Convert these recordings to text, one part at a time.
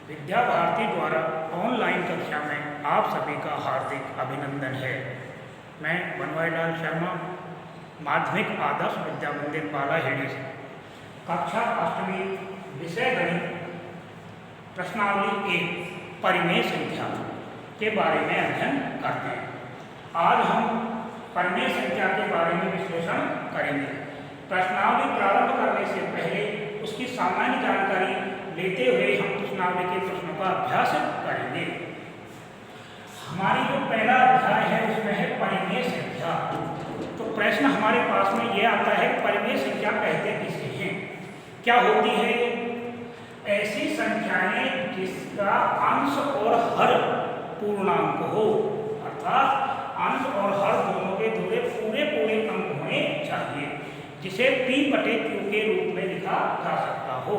विद्या भारती द्वारा ऑनलाइन कक्षा में आप सभी का हार्दिक अभिनंदन है। मैं बनवारीलाल शर्मा, माध्यमिक आदर्श विद्या मंदिर बालाहेड़ी से कक्षा 8वीं विषय गणित प्रश्नावली 1 परिमेय संख्या के बारे में अध्ययन करते हैं। आज हम परिमेय संख्या के बारे में विश्लेषण करेंगे। प्रश्नावली प्रारंभ करने से पहले उसकी सामान्य जानकारी लेते हुए हम प्रश्नावली के प्रश्नों का अभ्यास करेंगे। हमारी जो पहला अध्याय है उसमें है परिमेय संख्या। तो प्रश्न हमारे पास में ये आता है परिमेय संख्या कहते किसे हैं, क्या होती है? ऐसी संख्याएं जिसका अंश और हर पूर्णांक हो, अर्थात अंश और हर दोनों के जोड़े पूरे अंक होने चाहिए, जिसे P/Q के रूप में लिखा जा सकता हो,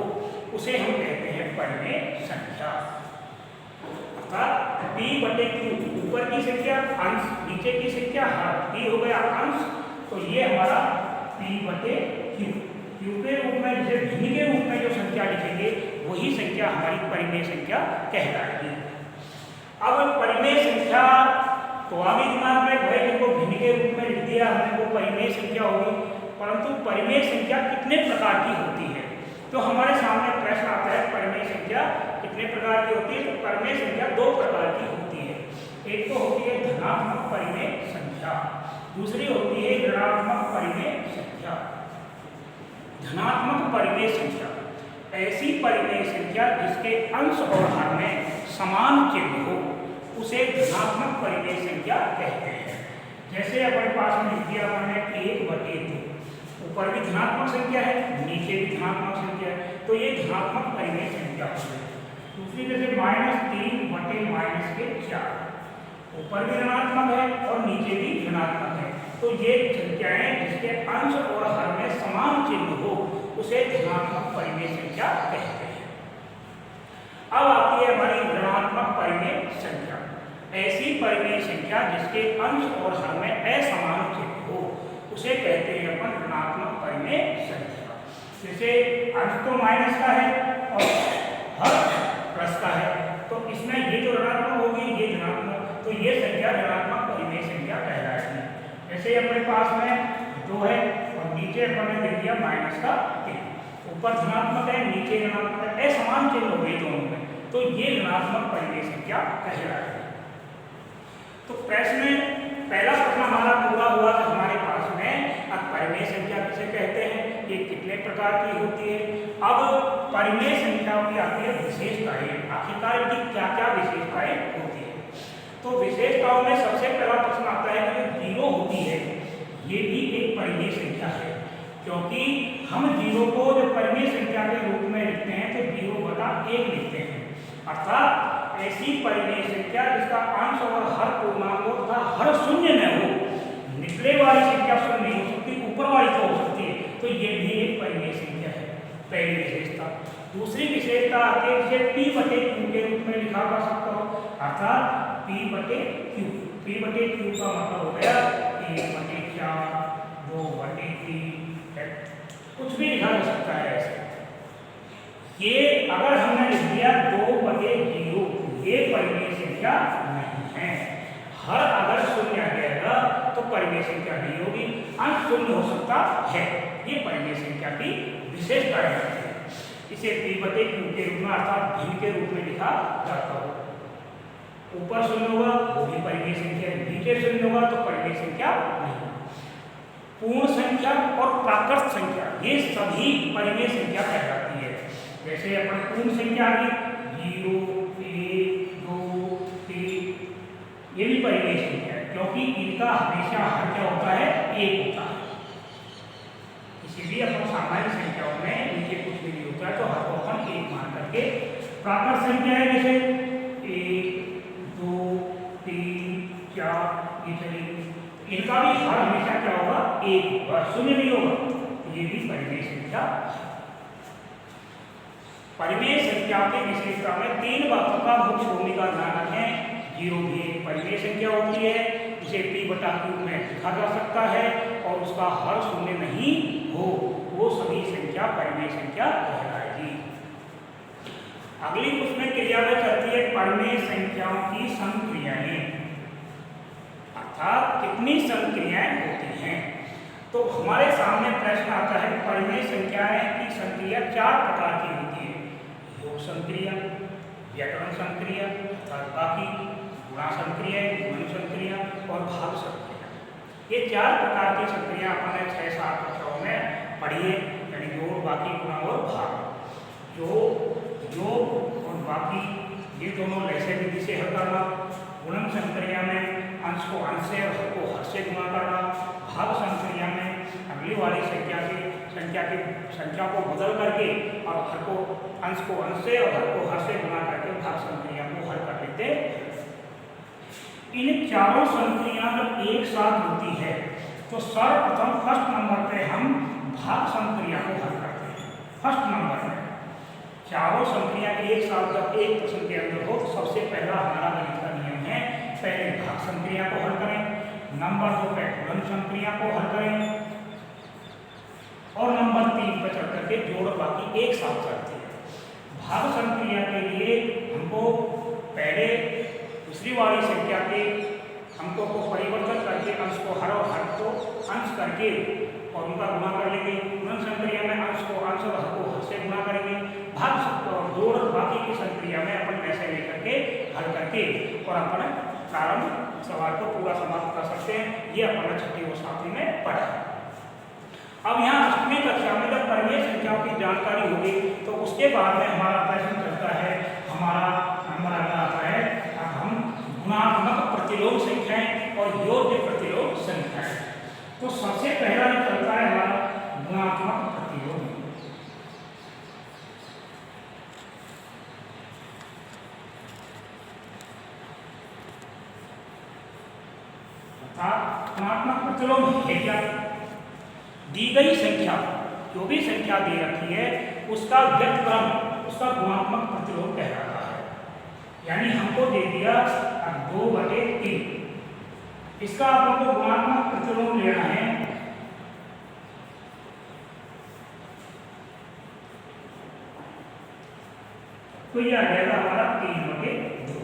उसे हम कहते हैं परिमेय संख्या। अर्थात P/Q ऊपर की संख्या अंश, नीचे की संख्या हर, P हो गया अंश, तो ये हमारा P/Q। Q के रूप में, जिसे भिन्न के रूप में जो संख्या लिखेंगे वही संख्या हमारी परिमेय संख्या कहलाएगी। अब परिमेय संख्या तो आगे दिमाग में भाई इनको भिन्न के रूप में लिख दिया हमने, वो परिमेय संख्या होगी, परंतु परिमेय संख्या कितने प्रकार की होती है? तो हमारे सामने प्रश्न आता है परिमेय संख्या कितने प्रकार की होती है? तो परिमेय संख्या 2 प्रकार की होती है। एक तो होती है धनात्मक परिमेय संख्या, दूसरी होती है ऋणात्मक परिमेय संख्या। धनात्मक परिमेय संख्या ऐसी परिमेय संख्या जिसके अंश और हर में समान चिन्ह हो, उसे धनात्मक परिमेय संख्या कहते हैं। जैसे अपने पास में लिख दिया हमने 1/2, ऊपर भी धनात्मक संख्या है, नीचे भी धनात्मक संख्या है, तो ये धनात्मक परिमेय संख्या हो गई। दूसरी जैसे -3/-4, ऊपर भी ऋणात्मक है और नीचे भी ऋणात्मक है, तो ये संख्याएं जिसके अंश और हर में समान चिन्ह हो, उसे धनात्मक परिमेय संख्या कहते हैं। अब आती है हमारी ऋणात्मक परिमेय संख्या। ऐसी परिमेय संख्या जिसके अंश और हर में असमान चिन्ह हो, उसे कहते हैं अपन ऋणात्मक परिमेय संख्या। जैसे अंश तो माइनस का है और हर प्लस का है, तो इसमें ये जो ऋणात्मक होगी ये धनात्मक, तो ये संख्या ऋणात्मक परिमेय संख्या कहलाएगी। जैसे अपने पास में 2 है और नीचे अपन ने लिख दिया -3, ऊपर धनात्मक है नीचे ऋणात्मक है, असमान चिन्ह हो गए दोनों में, तो ये ऋणात्मक परिमेय संख्या कहलाएगी। तो पहला प्रश्न हमारा पूरा हुआ कि हमारे पास में अब परिमेय संख्या किसे कहते हैं, ये कितने प्रकार की होती है। अब परिमेय संख्याओं की आती है विशेषताएं। आखिरकार इनकी क्या क्या विशेषताएं होती है? तो विशेषताओं में सबसे पहला प्रश्न आता है कि जो 0 होती है ये भी एक परिमेय संख्या है, क्योंकि हम 0 को जब परिमेय संख्या के रूप में लिखते हैं तो 0/1 लिखते हैं। अर्थात ऐसी परिमेय संख्या जिसका अंश और हर पूर्णांक तथा हर शून्य न हो, निचले वाली संख्या शून्य नहीं हो सकती, ऊपर वाली तो हो सकती है, तो ये भी एक परिमेय संख्या है, पहली विशेषता। दूसरी विशेषता आती है जिसे P/Q के रूप में लिखा जा सकता हो, अर्थात P/Q। P/Q का मतलब हो गया 1/4, 2/3, कुछ भी लिखा जा सकता है ऐसे। ये अगर हमने लिख दिया 2/0, ये परिमेय संख्या नहीं है। हर अगर शून्य आ जाएगा तो परिमेय संख्या नहीं होगी, अंश शून्य हो सकता है, ये परिमेय संख्या की विशेषता है। इसे P/Q के रूप में अर्थात भिन्न के रूप में लिखा जाता हो। ऊपर शून्य होगा वो भी परिमेय संख्या, नीचे शून्य होगा तो परिमेय संख्या नहीं। पूर्ण संख्या और प्राकृत संख्या ये सभी परिमेय संख्या कहलाती है। जैसे अपन पूर्ण संख्या आ गई 0, 1, 2, 3, ये भी परिमेय संख्या है, क्योंकि इनका हमेशा हर क्या होता है 1 होता है। इसीलिए अपन सामान्य संख्याओं में नीचे कुछ भी नहीं होता है तो हर को अपन 1 मान करके। प्राकृत संख्या है जैसे 1, 2, 3, 4, ये चलिए, इनका भी हर हमेशा क्या होगा 1 होगा, शून्य नहीं होगा, ये भी परिमेय संख्या। परिमेय संख्या की विशेषता में 3 बातों का मुख्य भूमिका ध्यान रखें। 0 भी एक परिमेय संख्या होती है, जिसे P/Q में लिखा जा सकता है और उसका हर शून्य नहीं हो, वो सभी संख्या परिमेय संख्या कहलाएगी। अगली उसमें क्रिया प्रक्रिया में चलती है परिमेय संख्याओं की संक्रियाएं, अर्थात कितनी संक्रियाएं होती हैं। तो हमारे सामने प्रश्न आता है परिमेय संख्याएं की संक्रिया 4 प्रकार की होती है। योग संक्रिया, व्याकरण संक्रिया अर्थात बाकी, गुणा संक्रिया, गुणन संक्रिया और भाग संक्रिया। ये 4 प्रकार की संक्रिया अपने 6-7 कक्षाओं में पढ़ी है, यानी योग, बाकी, गुणा और भाग। जो और बाकी ये दोनों लैसे विधि से हल करना, गुणन संक्रिया में अंश को अंश से और हर को हर से गुणा करना, भाग संक्रिया में अगली वाली संख्या को बदल करके और हर को अंश को अंश से और हर को हर से गुणा करके भाग संक्रिया को हल कर लेते। इन चारों संक्रिया जब एक साथ होती है तो सर्वप्रथम फर्स्ट नंबर पे हम भाग संक्रिया को हल करते हैं। फर्स्ट नंबर में चारों संक्रिया एक साथ जब एक प्रश्न के अंदर हो तो सबसे पहला हमारा गणित का नियम है, पहले भाग संक्रिया को हल करें, नंबर 2 पे गुणन संक्रिया को हल करें और नंबर 3 पर चल करके जोड़ बाकी एक साथ करते हैं। भाग संक्रिया के लिए हमको पहले दूसरी वाली संख्या के अंकों को परिवर्तन करके अंश को हर और हर को अंश करके और उनका गुणा कर लेंगे। गुणन संक्रिया में अंश को अंश और हर को हर से गुणा करेंगे। भाग और जोड़ बाकी की संक्रिया में अपन ऐसे लेकर के हल करके और अपन प्रारंभ सवाल को पूरा समाप्त कर सकते हैं। ये अपन 6वीं और 7वीं में पढ़ा। अब यहाँ 8वीं कक्षा में जब परिमेय संख्याओं की जानकारी होगी तो उसके बाद में हमारा प्रश्न चलता है, हमारा नंबर आता है अब हम गुणात्मक प्रतिलोम संख्याएं और योग्य प्रतिलोम संख्याएं। तो सबसे पहला जो चलता है हमारा गुणात्मक प्रतिलोम। अर्थात गुणात्मक प्रतिलोम है क्या? दी गई संख्या, जो भी संख्या दे रखी है उसका व्यस्तक्रम उसका गुणात्मक प्रतिलोम कहलाता है। यानी हमको दे दिया 2/3, इसका आपको गुणात्मक प्रतिलोम लेना है तो यह आ जाएगा हमारा 3/2।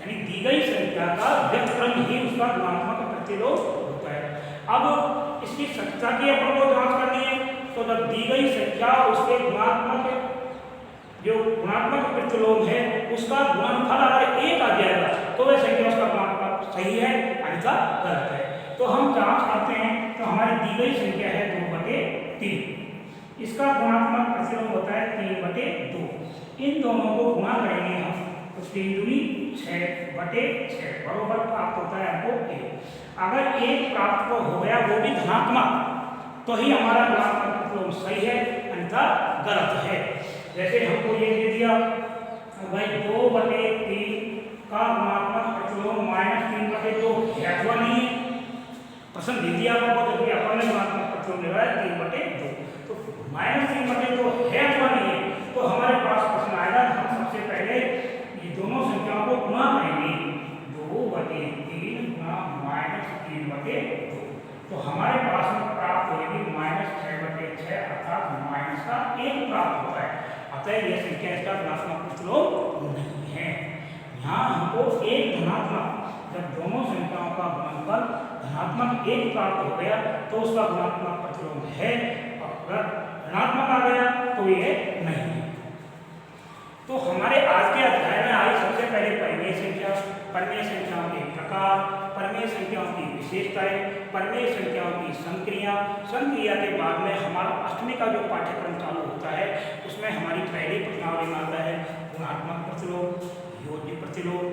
यानी दी गई संख्या का व्यस्तक्रम ही उसका गुणात्मक प्रतिलोम होता है। अब इसकी सच्चा की अपन को जांच करनी है तो जब दी गई संख्या उसके गुणात्मक जो गुणात्मक प्रतिलोम है उसका गुणनफल अगर 1 आ जाएगा तो वह संख्या उसका गुणात्मक सही है, अन्यथा गलत है। तो हम जांच करते हैं तो हमारी दी गई संख्या है 2/3, इसका गुणात्मक प्रतिलोम होता है 3/2। इन दोनों को गुणा करेंगे हम तो 3 दूनी 6/6 बराबर प्राप्त होता है हमको 1। अगर 1 प्राप्त हो गया वो भी धनात्मक तो ही हमारा गुणात्मक प्रतिलोम सही है, अन्यथा गलत है। जैसे हमको ये दे दिया भाई 2/3 का गुणात्मक प्रतिलोम -3/2 है अथवा नहीं है, प्रश्न दे दिया आपको तो अपन ने गुणात्मक प्रतिलोम ले रहा है 3/2, तो -3/2 है अथवा नहीं है तो हमारे पास प्रश्न आएगा। हम सबसे पहले ये दोनों संख्याओं को गुणा करेंगे, 2/3 गुणा -3/2 तो हमारे पास में प्राप्त होगी -6/6 अर्थात माइनस का 1 प्राप्त होता है। अतः यह संख्या इसका धनात्मक प्रतिलोम नहीं है। यहाँ हमको एक धनात्मक, जब दोनों संख्याओं का गुणनफल धनात्मक 1 प्राप्त हो गया तो उसका गुणात्मक प्रतिलोम है, और अगर ऋणात्मक आ गया तो ये नहीं है। तो हमारे आज के अध्याय में आई सबसे पहले परिमेय संख्या, परिमेय संख्याओं के प्रकार, परिमेय संख्याओं की विशेषताएं, परिमेय संख्याओं की संक्रिया। संक्रिया के बाद में हमारा 8वीं का जो पाठ्यक्रम चालू होता है उसमें हमारी पहली प्रश्नावली में आता है गुणात्मक प्रतिलोम, योज्य प्रतिलोम,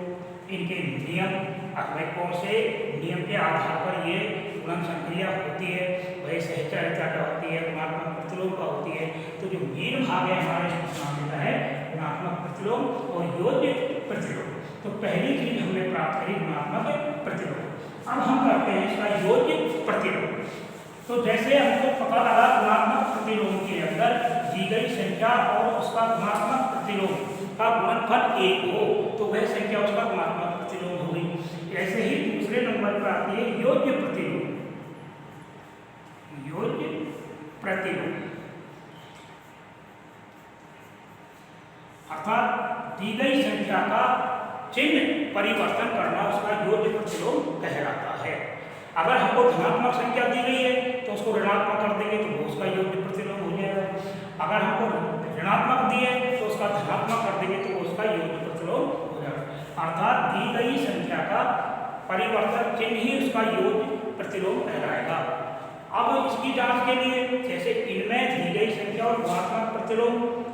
इनके नियम अथवा कौन से नियम के आधार पर ये गुणन संक्रिया होती है, वही सहचारिता का होती है, गुणात्मक प्रतिलोम का होती है। तो जो मेन भाग है हमारे प्रश्नावली का है गुणात्मक प्रतिलोम और योज्य प्रतिलोम। तो पहली चीज हमने प्राप्त करी गुणात्मक प्रतिलोम। अब हम करते हैं इसका योज्य प्रतिलोम। तो जैसे हमको पता लगा गुणात्मक प्रतिलोम के अंदर दी गई संख्या और उसका गुणात्मक प्रतिलोम का गुणनफल 1 हो तो वह संख्या उसका गुणात्मक प्रतिलोम हो गई। ऐसे ही दूसरे नंबर पर आती है योज्य प्रतिलोम। योज्य प्रतिलोम अर्थात दी गई संख्या का चिन्ह परिवर्तन करना उसका योज्य प्रतिलोम कहलाता है। अगर हमको धनात्मक संख्या दी गई है तो उसको ऋणात्मक कर देंगे तो वो उसका योज्य प्रतिलोम हो जाएगा। अगर हमको ऋणात्मक दी है तो उसका धनात्मक कर देंगे तो वो उसका योज्य प्रतिलोम हो जाएगा। अर्थात दी गई संख्या का परिवर्तन चिन्ह ही उसका योज्य प्रतिलोम कहलाएगा। अब इसकी जांच के लिए जैसे इनमें दी गई संख्या और गुणात्मक प्रतिलोम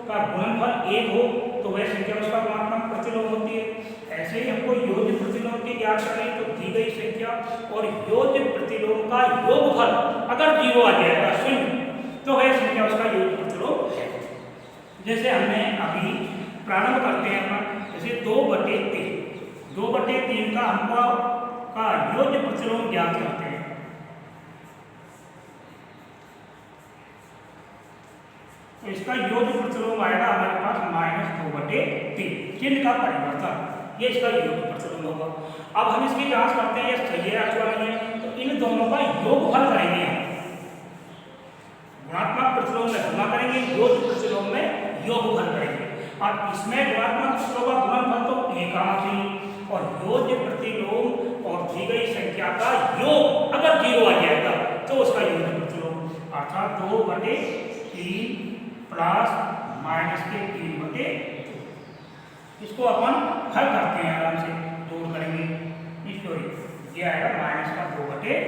का गुणनफल 1 हो तो वह संख्या उसका गुणात्मक प्रतिलोम होती है। ऐसे ही हमको योज्य प्रतिलोम की ज्ञात करें तो दी गई संख्या और योज्य प्रतिलोम का योगफल अगर 0 आ जाएगा शून्य तो वह संख्या उसका योज्य प्रतिलोम है। जैसे हमने अभी प्रारंभ करते हैं अपन, जैसे 2/3 2/3 का हमको का योज्य प्रतिलोम ज्ञात करते हैं। तो इसका योज्य प्रतिलोम आएगा हमारे पास -2/3 चिन्ह का परिवर्तन, ये इसका योज्य प्रतिलोम होगा। अब हम इसकी जांच करते हैं ये सही है अथवा नहीं है, तो इन दोनों का योगफल करेंगे हम। गुणात्मक प्रतिलोम में गुणा करेंगे, योज्य प्रतिलोम में योगफल करेंगे। और इसमें गुणात्मक प्रतिलोम का गुणनफल तो 1 आना चाहिए और योज्य प्रतिलोम और दी गई संख्या का योग अगर 0 आ जाएगा तो उसका योज्य प्रतिलोम, अर्थात 2/3 प्लस माइनस के 3/2। इसको अपन हल करते हैं, आराम से दूर करेंगे इसको, ये आएगा -2/3।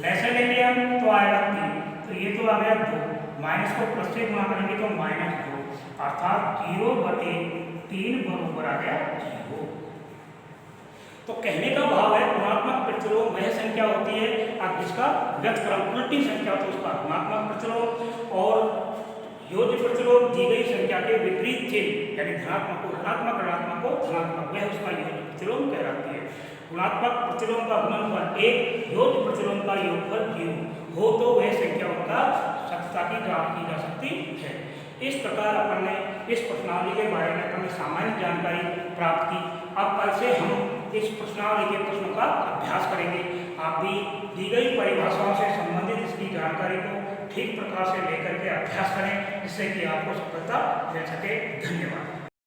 लेसन लेंगे हम तो आएगा 3, तो ये तो आ गया 2, माइनस को प्लस से गुणा करेंगे तो -2, अर्थात 0/3 बराबर आ गया 0। तो कहने का भाव है गुणात्मक प्रतिलोम वह संख्या होती है अब जिसका व्यस्तक्रम उल्टी संख्या तो उसका गुणात्मक प्रतिलोम, और योज्य प्रतिलोम दी गई संख्या के विपरीत चिन्ह यानी धनात्मक को ऋणात्मक, ऋणात्मक को धनात्मक, वह उसका योज्य प्रतिलोम कहलाती है। गुणात्मक प्रतिलोम का गुणनफल 1, योज्य प्रतिलोम का योगफल 0 हो तो वह संख्या उनका सत्यता की जांच की जा सकती है। इस प्रकार अपन ने इस प्रश्नावली के बारे में अपने सामान्य जानकारी प्राप्त की। अब कल से हम इस प्रश्नावली के प्रश्नों का अभ्यास करेंगे। आप भी दी गई परिभाषाओं से संबंधित इसकी जानकारी को ठीक प्रकार से लेकर के अभ्यास करें जिससे कि आपको सफलता मिल सके। धन्यवाद।